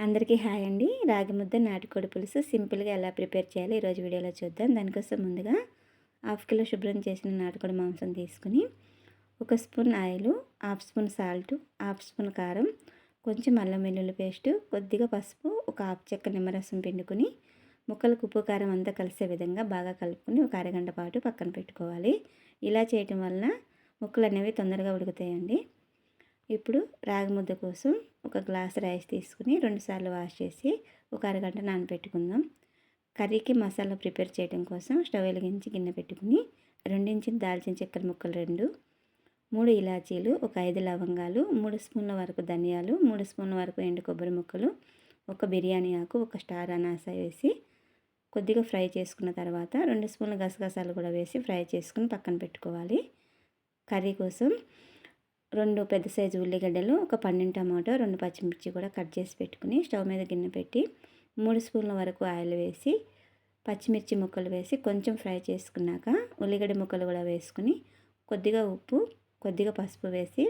అందరికీ హాయ్ అండి. రాగి ముద్ద, నాటుకోడి పులుసు సింపుల్‌గా ఎలా ప్రిపేర్ చేయాలో ఈరోజు వీడియోలో చూద్దాం. దానికోసం ముందుగా హాఫ్ కిలో శుభ్రం చేసిన నాటుకోడి మాంసం తీసుకుని, ఒక spoon oil, half spoon salt, half spoon కారం, కొంచెం అల్లం వెల్లుల్లి పేస్టు, కొద్దిగా పసుపు, ఒక హాఫ్ చెక్క నిమ్మరసం పిండుకొని, ముక్కలకు ఉప్పు కారం అంతా కలిసే విధంగా బాగా కలుపుకొని ఒక అరగంట పాటు పక్కన పెట్టుకోవాలి. ఇలా చేయటం వలన ముక్కలు అనేవి తొందరగా ఉడుకుతాయండి. ఇప్పుడు రాగి ముద్ద కోసం ఒక గ్లాస్ రైస్ తీసుకుని 2 సార్లు వాష్ చేసి ఒక అరగంట నానబెట్టుకుందాం. కర్రీకి మసాలా ప్రిపేర్ చేయడం కోసం స్టవ్ వెలిగించి గిన్నె పెట్టుకుని 2 ఇంచుల దాల్చిన చెక్కల ముక్కలు 2, 3 ఇలాచీలు, ఒక 5 లవంగాలు, 3 స్పూన్ల వరకు ధనియాలు, 3 స్పూన్ల వరకు ఎండు కొబ్బరి ముక్కలు, ఒక బిర్యానీ ఆకు, ఒక స్టార్ అనాస వేసి కొద్దిగా ఫ్రై చేసుకున్న తర్వాత 2 స్పూన్ల గసగసాలు కూడా వేసి ఫ్రై చేసుకుని పక్కన పెట్టుకోవాలి. కర్రీ కోసం 2 పెద్ద సైజు ఉల్లిగడ్డలు, ఒక 12 టమాటో, 2 పచ్చిమిర్చి కూడా కట్ చేసి పెట్టుకుని స్టవ్ మీద గిన్నె పెట్టి 3 స్పూన్ల వరకు ఆయిల్ వేసి పచ్చిమిర్చి ముక్కలు వేసి కొంచెం ఫ్రై చేసుకున్నాక ఉల్లిగడ్డ ముక్కలు కూడా వేసుకుని కొద్దిగా ఉప్పు, కొద్దిగా పసుపు వేసి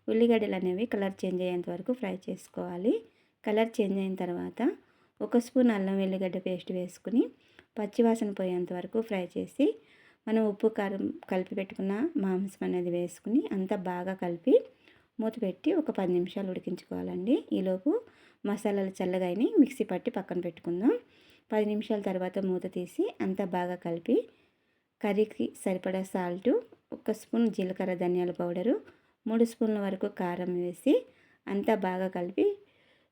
ఉల్లిగడ్డలు అనేవి కలర్ చేంజ్ అయ్యేంత వరకు ఫ్రై చేసుకోవాలి. కలర్ చేంజ్ అయిన తర్వాత 1 స్పూన్ అల్లం వెల్లిగడ్డ పేస్ట్ వేసుకుని పచ్చివాసన పోయేంత వరకు ఫ్రై చేసి మనం ఉప్పు కారం కలిపి పెట్టుకున్న మాంసం అనేది వేసుకుని అంతా బాగా కలిపి మూత పెట్టి ఒక 10 నిమిషాలు ఉడికించుకోవాలండి. ఈలోపు మసాలాలు చల్లగా అయినాయి, మిక్సీ పట్టి పక్కన పెట్టుకుందాం. 10 నిమిషాల తర్వాత మూత తీసి అంతా బాగా కలిపి కర్రీకి సరిపడా సాల్టు, 1 స్పూన్ జీలకర్ర ధనియాల పౌడరు, 3 స్పూన్ల వరకు కారం వేసి అంతా బాగా కలిపి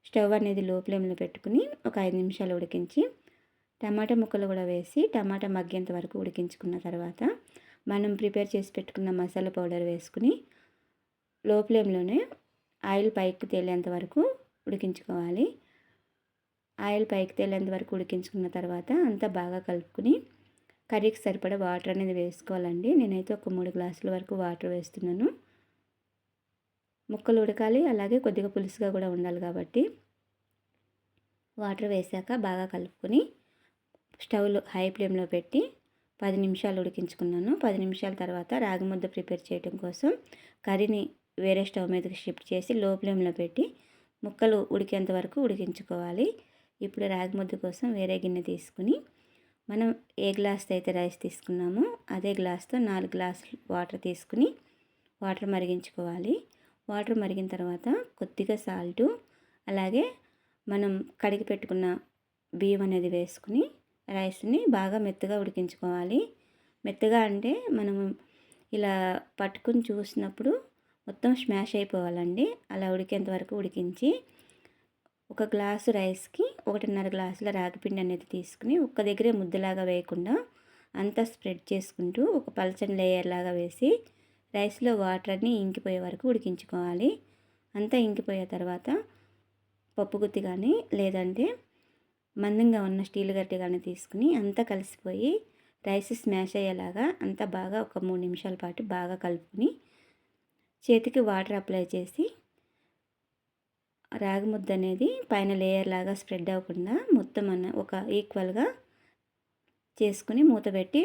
స్టవ్ అనేది లో ఫ్లేమ్లో పెట్టుకుని ఒక 5 నిమిషాలు ఉడికించి టమాటా ముక్కలు కూడా వేసి టమాటా మగ్గేంత వరకు ఉడికించుకున్న తర్వాత మనం ప్రిపేర్ చేసి పెట్టుకున్న మసాలా పౌడర్ వేసుకుని లో ఫ్లేమ్లోనే ఆయిల్ పైకి తేలేంత వరకు ఉడికించుకోవాలి. ఆయిల్ పైకి తేలేంత వరకు ఉడికించుకున్న తర్వాత అంతా బాగా కలుపుకుని కర్రీకి సరిపడా వాటర్ అనేది వేసుకోవాలండి. నేనైతే ఒక 3 గ్లాసుల వరకు వాటర్ వేస్తున్నాను. ముక్కలు ఉడకాలి, అలాగే కొద్దిగా పులుసుగా కూడా ఉండాలి కాబట్టి వాటర్ వేసాక బాగా కలుపుకొని స్టవ్లో హై ఫ్లేమ్లో పెట్టి 10 నిమిషాలు ఉడికించుకున్నాను. 10 నిమిషాల తర్వాత రాగి ముద్ద ప్రిపేర్ చేయడం కోసం కర్రీని వేరే స్టవ్ మీదకి షిఫ్ట్ చేసి లో ఫ్లేమ్లో పెట్టి ముక్కలు ఉడికేంత వరకు ఉడికించుకోవాలి. ఇప్పుడు రాగి ముద్ద కోసం వేరే గిన్నె తీసుకుని మనం ఏ గ్లాస్తో అయితే రైస్ తీసుకున్నామో అదే గ్లాస్తో 4 గ్లాసులు వాటర్ తీసుకుని వాటర్ మరిగించుకోవాలి. వాటర్ మరిగిన తర్వాత కొద్దిగా సాల్టు, అలాగే మనం కడిగి పెట్టుకున్న బియ్యం అనేది వేసుకుని రైస్ని బాగా మెత్తగా ఉడికించుకోవాలి. మెత్తగా అంటే మనము ఇలా పట్టుకుని చూసినప్పుడు మొత్తం స్మాష్ అయిపోవాలండి. అలా ఉడికేంత వరకు ఉడికించి ఒక గ్లాసు రైస్కి 1.5 గ్లాసుల రాగిపిండి అనేది తీసుకుని ఒక్క దగ్గరే ముద్దలాగా వేయకుండా అంతా స్ప్రెడ్ చేసుకుంటూ ఒక పల్చని లేయర్ లాగా వేసి రైస్లో వాటర్ అన్నీ ఇంకిపోయే వరకు ఉడికించుకోవాలి. అంతా ఇంకిపోయే తర్వాత పప్పు గుత్తి కానీ లేదంటే మందంగా ఉన్న స్టీల్ గట్టి కానీ తీసుకుని అంతా కలిసిపోయి రైస్ స్మాష్ అయ్యేలాగా అంతా బాగా ఒక 3 నిమిషాల పాటు బాగా కలుపుకుని చేతికి వాటర్ అప్లై చేసి రాగి ముద్ద అనేది పైన లేయర్ లాగా స్ప్రెడ్ అవ్వకుండా మొత్తం ఒక ఈక్వల్గా చేసుకుని మూత పెట్టి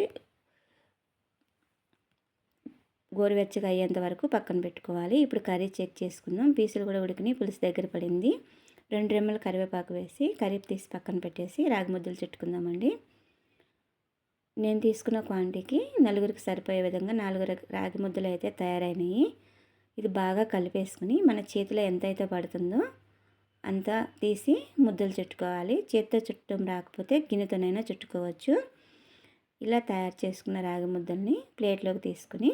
గోరువెచ్చగా అయ్యేంత వరకు పక్కన పెట్టుకోవాలి. ఇప్పుడు కర్రీ చెక్ చేసుకుందాం. పీసులు కూడా ఉడికినాయి, పులుసు దగ్గర పడింది. 2 రెమ్మల కరివేపాకు వేసి కర్రీ తీసి పక్కన పెట్టేసి రాగి ముద్దలు చుట్టుకుందామండి. నేను తీసుకున్న క్వాంటిటీకి నలుగురికి సరిపోయే విధంగా 4 రాగి ముద్దలు అయితే తయారైనాయి. ఇది బాగా కలిపేసుకుని మన చేతిలో ఎంతైతే పడుతుందో అంత తీసి ముద్దలు చుట్టుకోవాలి. చేతితో చుట్టడం రాకపోతే గిన్నెతోనైనా చుట్టుకోవచ్చు. ఇలా తయారు చేసుకున్న రాగి ముద్దల్ని ప్లేట్లోకి తీసుకుని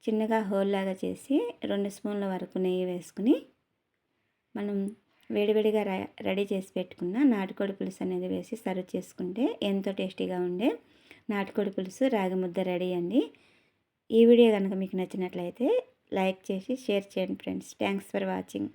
చిన్నగా హోల్ లాగా చేసి 2 స్పూన్ల వరకు నెయ్యి వేసుకుని మనం వేడివేడిగా రెడీ చేసి పెట్టుకున్న నాటుకోడి పులుసు అనేది వేసి సర్వ్ చేసుకుంటే ఎంతో టేస్టీగా ఉండే నాటుకోడి పులుసు రాగి ముద్ద రెడీ అండి. ఈ వీడియో కనుక మీకు నచ్చినట్లయితే లైక్ చేసి షేర్ చేయండి ఫ్రెండ్స్. Thanks for watching.